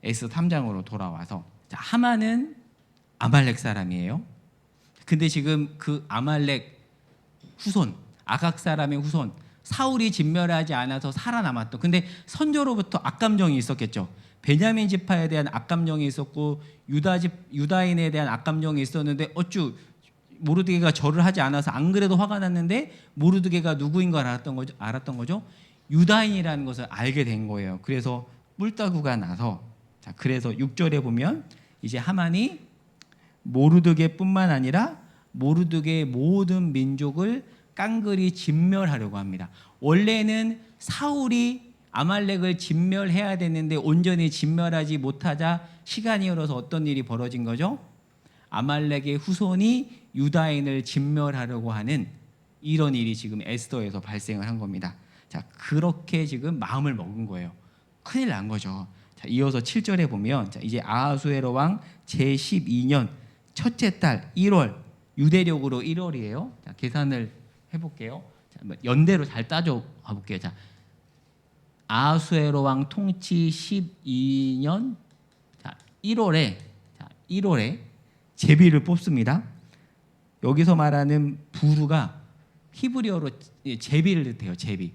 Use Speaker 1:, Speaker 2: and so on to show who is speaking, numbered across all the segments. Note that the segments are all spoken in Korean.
Speaker 1: 에스더 3장으로 돌아와서 자, 하만은 아말렉 사람이에요. 근데 지금 그 아말렉 후손, 아각 사람의 후손, 사울이 진멸하지 않아서 살아남았던, 근데 선조로부터 악감정이 있었겠죠. 베냐민 지파에 대한 악감정이 있었고 유다인에 대한 악감정이 있었는데 어쭈 모르드게가 절을 하지 않아서 안 그래도 화가 났는데 모르드게가 누구인 걸 알았던 거죠. 유다인이라는 것을 알게 된 거예요. 그래서 뿔따구가 나서, 자, 그래서 6절에 보면 이제 하만이 모르드게뿐만 아니라 모르드게의 모든 민족을 깡그리 진멸하려고 합니다. 원래는 사울이 아말렉을 진멸해야 되는데 온전히 진멸하지 못하자 시간이 흘러서 어떤 일이 벌어진 거죠? 아말렉의 후손이 유다인을 진멸하려고 하는 이런 일이 지금 에스더에서 발생을 한 겁니다. 자, 그렇게 지금 마음을 먹은 거예요. 큰일 난 거죠. 자, 이어서 7절에 보면 자, 이제 아하수에로 왕 제12년 첫째 달 1월, 유대력으로 1월이에요. 자, 계산을 해볼게요. 자, 연대로 잘 따져 볼게요. 자, 아하수에로 왕 통치 12년 자, 1월에 제비를 뽑습니다. 여기서 말하는 부르가 히브리어로 제비를 뜻해요. 제비.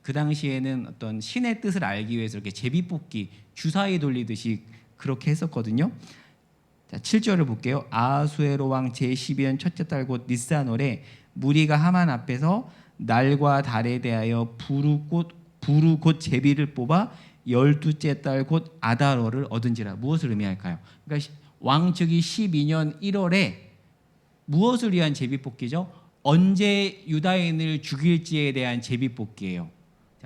Speaker 1: 그 당시에는 어떤 신의 뜻을 알기 위해서 이렇게 제비 뽑기, 주사위 돌리듯이 그렇게 했었거든요. 자, 7절을 볼게요. 아하수에로 왕 제12년 첫째 달 곧 니산월에 무리가 하만 앞에서 날과 달에 대하여 부르 곧 제비를 뽑아 12째 달 곧 아달월을 얻은지라. 무엇을 의미할까요? 그러니까 왕측이 12년 1월에 무엇을 위한 제비뽑기죠? 언제 유다인을 죽일지에 대한 제비뽑기예요.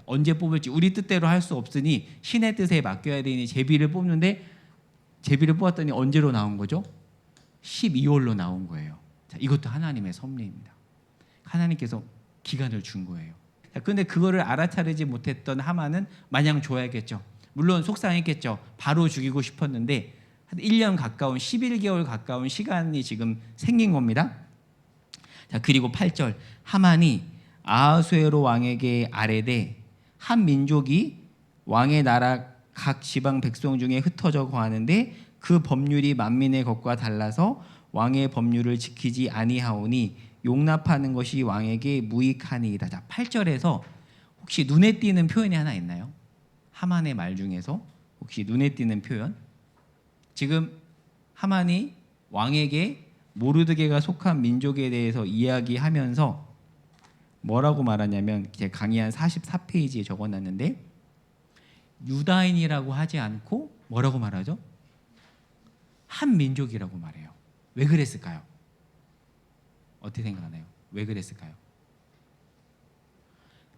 Speaker 1: 언제 뽑을지 우리 뜻대로 할 수 없으니 신의 뜻에 맡겨야 되니 제비를 뽑는데 제비를 뽑았더니 언제로 나온 거죠? 12월로 나온 거예요. 자, 이것도 하나님의 섭리입니다. 하나님께서 기간을 준 거예요. 그런데 그거를 알아차리지 못했던 하만은 마냥 줘야겠죠. 물론 속상했겠죠. 바로 죽이고 싶었는데 한 1년 가까운 11개월 가까운 시간이 지금 생긴 겁니다. 자, 그리고 8절 하만이 아하수에로 왕에게 아뢰되 한 민족이 왕의 나라 각 지방 백성 중에 흩어져 거하는데 그 법률이 만민의 것과 달라서 왕의 법률을 지키지 아니하오니 용납하는 것이 왕에게 무익하니이다. 자, 8절에서 혹시 눈에 띄는 표현이 하나 있나요? 하만의 말 중에서 혹시 눈에 띄는 표현? 지금 하만이 왕에게 모르드게가 속한 민족에 대해서 이야기하면서 뭐라고 말하냐면 제 강의 한 44페이지에 적어놨는데 유다인이라고 하지 않고 뭐라고 말하죠? 한 민족이라고 말해요. 왜 그랬을까요? 어떻게 생각하나요? 왜 그랬을까요?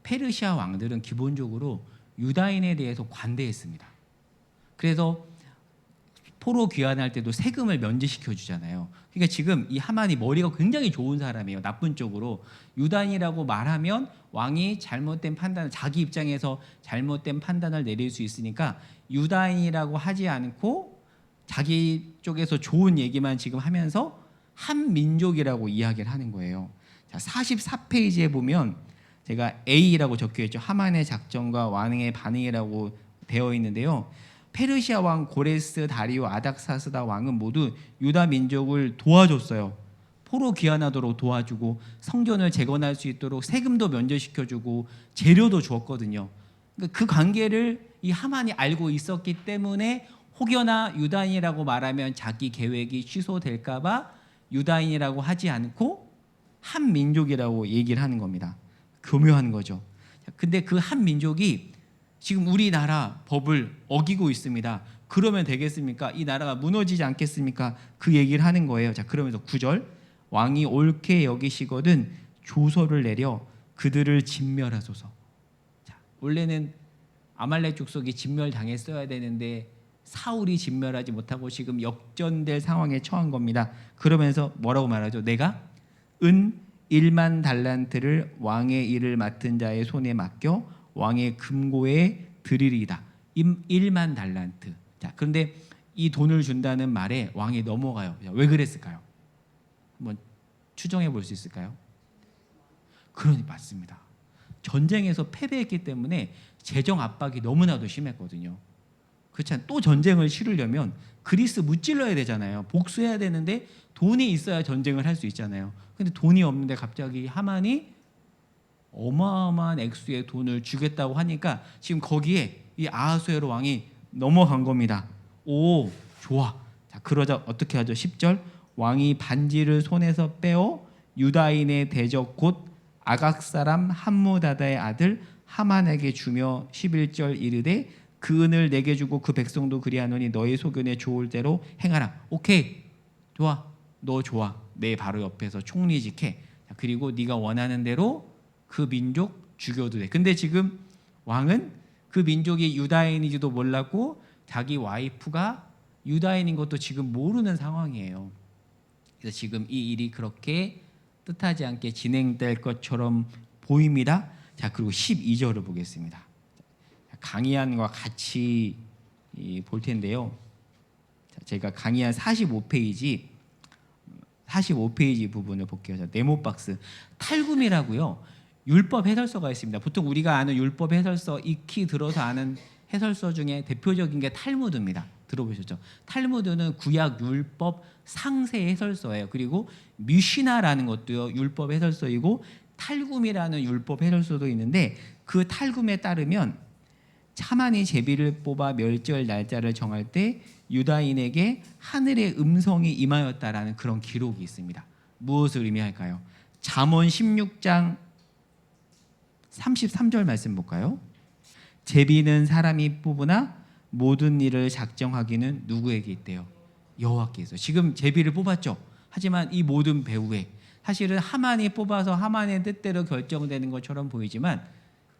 Speaker 1: 페르시아 왕들은 기본적으로 유다인에 대해서 관대했습니다. 그래서 포로 귀환할 때도 세금을 면제시켜 주잖아요. 그러니까 지금 이 하만이 머리가 굉장히 좋은 사람이에요. 나쁜 쪽으로. 유다인이라고 말하면 왕이 잘못된 판단을, 자기 입장에서 잘못된 판단을 내릴 수 있으니까 유다인이라고 하지 않고 자기 쪽에서 좋은 얘기만 지금 하면서 한 민족이라고 이야기를 하는 거예요. 자, 44페이지에 보면 제가 A라고 적혀 있죠. 하만의 작전과 왕의 반응이라고 되어 있는데요. 페르시아 왕 고레스, 다리오, 아닥사스다 왕은 모두 유다 민족을 도와줬어요. 포로 귀환하도록 도와주고 성전을 재건할 수 있도록 세금도 면제시켜주고 재료도 주었거든요. 그 관계를 이 하만이 알고 있었기 때문에 혹여나 유다인이라고 말하면 자기 계획이 취소될까 봐 유다인이라고 하지 않고 한 민족이라고 얘기를 하는 겁니다. 교묘한 거죠. 근데 그 한 민족이 지금 우리나라 법을 어기고 있습니다. 그러면 되겠습니까? 이 나라가 무너지지 않겠습니까? 그 얘기를 하는 거예요. 자, 그러면서 9절 왕이 옳게 여기시거든 조서를 내려 그들을 진멸하소서. 자, 원래는 아말렉 족속이 진멸당했어야 되는데 사울이 진멸하지 못하고 지금 역전될 상황에 처한 겁니다. 그러면서 뭐라고 말하죠? 내가 은 1만 달란트를 왕의 일을 맡은 자의 손에 맡겨 왕의 금고에 드리리이다. 1만 달란트. 자, 그런데 이 돈을 준다는 말에 왕이 넘어가요. 왜 그랬을까요? 한번 추정해 볼 수 있을까요? 그러니 맞습니다. 전쟁에서 패배했기 때문에 재정 압박이 너무나도 심했거든요. 그렇잖아요. 또 전쟁을 치르려면 그리스 무찔러야 되잖아요. 복수해야 되는데 돈이 있어야 전쟁을 할 수 있잖아요. 근데 돈이 없는데 갑자기 하만이 어마어마한 액수의 돈을 주겠다고 하니까 지금 거기에 이 아하수에로 왕이 넘어간 겁니다. 오, 좋아. 자, 그러자 어떻게 하죠? 10절. 왕이 반지를 손에서 빼어 유다인의 대적 곧 아각 사람 함무다다의 아들 하만에게 주며 11절 이르되 그 은을 내게 주고 그 백성도 그리하노니 너희 소견에 좋을 대로 행하라. 오케이, 좋아. 너 좋아. 내 바로 옆에서 총리직해. 그리고 네가 원하는 대로 그 민족 죽여도 돼. 근데 지금 왕은 그 민족이 유다인인지도 몰랐고 자기 와이프가 유다인인 것도 지금 모르는 상황이에요. 그래서 지금 이 일이 그렇게 뜻하지 않게 진행될 것처럼 보입니다. 자, 그리고 12절을 보겠습니다. 강의안과 같이 볼 텐데요. 자, 제가 강의안 45페이지 부분을 볼게요. 자, 네모박스 탈굼이라고요. 율법 해설서가 있습니다. 보통 우리가 아는 율법 해설서 익히 들어서 아는 해설서 중에 대표적인 게 탈무드입니다. 들어보셨죠? 탈무드는 구약 율법 상세 해설서예요. 그리고 미시나라는 것도요 율법 해설서이고 탈굼이라는 율법 해설서도 있는데 그 탈굼에 따르면 하만이 제비를 뽑아 멸절 날짜를 정할 때 유다인에게 하늘의 음성이 임하였다라는 그런 기록이 있습니다. 무엇을 의미할까요? 잠언 16장 33절 말씀 볼까요? 제비는 사람이 뽑으나 모든 일을 작정하기는 누구에게 있대요? 여호와께 있어요. 지금 제비를 뽑았죠. 하지만 이 모든 배후에 사실은 하만이 뽑아서 하만의 뜻대로 결정되는 것처럼 보이지만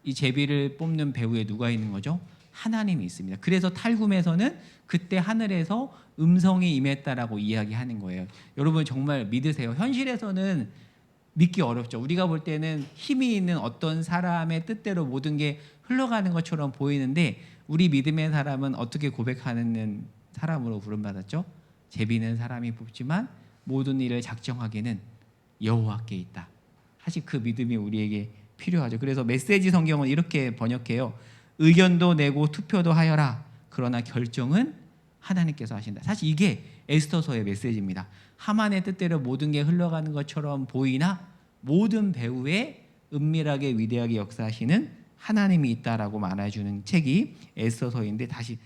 Speaker 1: 이 제비를 뽑는 배후에 누가 있는 거죠? 하나님이 있습니다. 그래서 탈굼에서는 그때 하늘에서 음성이 임했다라고 이야기하는 거예요. 여러분 정말 믿으세요. 현실에서는 믿기 어렵죠. 우리가 볼 때는 힘이 있는 어떤 사람의 뜻대로 모든 게 흘러가는 것처럼 보이는데 우리 믿음의 사람은 어떻게 고백하는 사람으로 부름받았죠? 제비는 사람이 뽑지만 모든 일을 작정하기는 여호와께 있다. 사실 그 믿음이 우리에게 필요하죠. 그래서 메시지 성경은 이렇게 번역해요. 의견도 내고 투표도 하여라. 그러나 결정은 하나님께서 하신다. 사실 이게 에스더서의 메시지입니다. 하만의 뜻대로 모든 게 흘러가는 것처럼 보이나 모든 배후에 은밀하게 위대하게 역사하시는 하나님이 있다라고 말해주는 책이 에스더서인데 다시